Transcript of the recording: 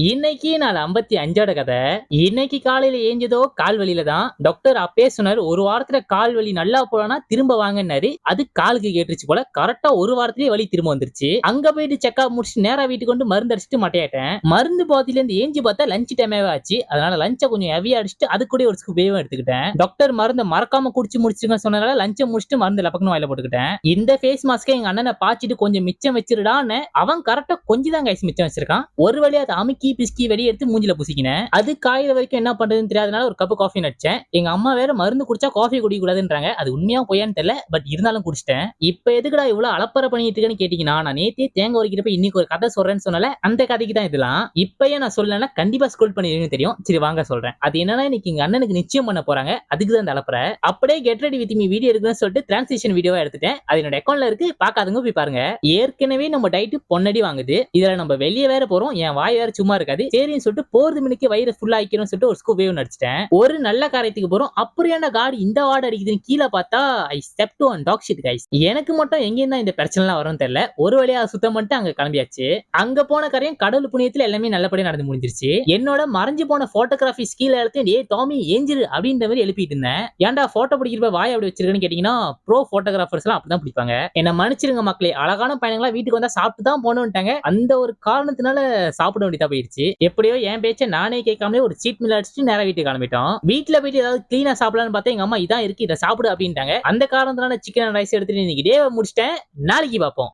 இன்னைக்கு நாள் 55ஓட கதை. இன்னைக்கு காலையில ஏஞ்சதோ கால் வலியில தான். டாக்டர் அப்பே சொன்னாரு, ஒரு வாரத்துல கால் வலி நல்லா போலனா திரும்ப வாங்கன்னாரு. அது காலுக்கு கேட்டுருச்சு போல. கரெக்டா ஒரு வாரத்திலேயே வலி திரும்ப வந்துருச்சு. அங்க போயிட்டு செக்அப் முடிச்சுட்டு நேரா வீட்டுக்கு வந்து மருந்து அடிச்சுட்டு மட்டையாட்டேன். மருந்து பாத்தில இருந்து ஏஞ்சி பார்த்தா லஞ்ச் டைமே ஆச்சு. அதனால லஞ்ச கொஞ்சம் ஹெவியா அடிச்சுட்டு அது கூட ஒரு ஸ்கூப் எடுத்துக்கிட்டேன். டாக்டர் மருந்த மறக்காம குடிச்சு முடிச்சுங்க சொன்னதால லஞ்ச முடிச்சுட்டு மருந்து லப்பக்கணும் வாயில போட்டுக்கிட்டேன். இந்த ஃபேஸ் மாஸ்கை எங்க அண்ணனை பாய்ச்சிட்டு கொஞ்சம் மிச்சம் வச்சிருடான்னு அவன் கரெக்டா கொஞ்சம் தான் கைஸ் மிச்சம் வச்சிருக்கான். ஒரு வழியா அதை அமுக்கி பிஸ்கி வெளியே எடுத்து மூஞ்சில பூசிக்கினேன். அது காயிற வரைக்கும் என்ன பண்றதுன்னு தெரியாதனால ஒரு கப் காஃபி நடிச்சேன். எங்க அம்மா வேற மருந்து குடிச்சா காஃபி குடிக்க கூடாதுன்றாங்க. அது உண்மையா பொய்யான்னு தெரியல. பட் இருந்தாலும் குடிச்சிட்டேன். இப்ப எதுக்குடா இவ்வளவு அலப்பறை பண்ணிட்டு இருக்கேன்னு கேட்டீங்கன்னா, நான் நேத்தே தேங்காய் உரிக்கிறப்ப இன்னைக்கு ஒரு கதை சொல்றேன்னு சொன்னல, அந்த கதைக்கு தான் இதெல்லாம். இப்பயே நான் சொல்லலைன்னா கண்டிப்பா ஸ்கூல் பண்ணிருக்கீங்கன்னு தெரியும். சரி வாங்க சொல்றேன். அது என்னன்னா, இன்னைக்கு எங்க அண்ணனுக்கு நிச்சயம் பண்ண போறாங்க. அதுக்கு தான் இந்த அலப்பறை. அப்படியே get ready with me video எடுக்கணும்னு சொல்லிட்டு டிரான்சிஷன் வீடியோவா எடுத்துட்டேன். அது என்னோட அக்கௌண்ட்ல இருக்கு. பார்க்காதவங்க போய் பாருங்க. ஏற்கனவே நம்ம டயட் பொன்னடி வாங்குது. இதுல நம்ம வெளியே வேற போறோம். என் வாய் வேற சும்மா இருக்காது. சரின்னு சொல்லிட்டு போறது மினிக்கு வயிறு ஃபுல் ஆயிக்கணும்னு சொல்லிட்டு ஒரு ஸ்கூப் வேவ் நடிச்சிட்டேன். ஒரு நல்ல காரியத்துக்கு போறோம். அப்புறம் என்ன காடி இந்த வார்டு அடிக்குதுன்னு கீழே பார்த்தா I stepped on dog shit guys. எனக்கு மட்டும் எங்கேயும் தான் இந்த பிரச்சனை எல்லாம் வரும்னு தெரியல. ஒரு வழியா சுத்தம் பண்ணிட்டு அங்க கிளம்பியாச்சு. அங்க போன காரியம் கடவுள் புண்ணியத்துல எல்லாமே நல்லபடியா நடந்து முடிஞ்சிருச்சு. என்னோட மறைஞ்சு போன போட்டோகிராஃபி ஸ்கில் எடுத்து டே டாமி ஏஞ்சிரு அப்படின்ற மாதிரி எழுப்பிட்டு இருந்தேன். ஏன்டா போட்டோ பிடிக்கிறப்ப வாய் அப்படி வச்சிருக்கேன்னு கேட்டீங்கன்னா, ப்ரோ போட்டோகிராஃபர்ஸ் எல்லாம் அப்படிதான் பிடிப்பாங்க. என்ன மன்னிச்சிருங்க மக்களே, அழகான பையங்களா வீட்டுக்கு வந்தா சாப்பிட்டு தான் போகணும்ட்டாங்க. அந்த ஒரு காரணத்தினால சாப்பிட வேண்டியதா போயிருச்சு. எப்படியோ என் பேச்ச நானே கேட்காமலே ஒரு சீட் மீல் அடிச்சுட்டு நேரா வீட்டுக்கு கிளம்பிட்டோம். வீட்டுல போயிட்டு ஏதாவது கிளீனா சாப்பிடலாம்னு பார்த்தா எங்க அம்மா இதான் இருக்கு இதை சாப்பிடு அப்படின்ட்டாங்க. அந்த காரணத்தினால சிக்கன் ரைஸ் எடுத்துட்டு இன்னைக்கு டே முடிச்சிட்டேன். நாளைக்கு பார்ப்போம்.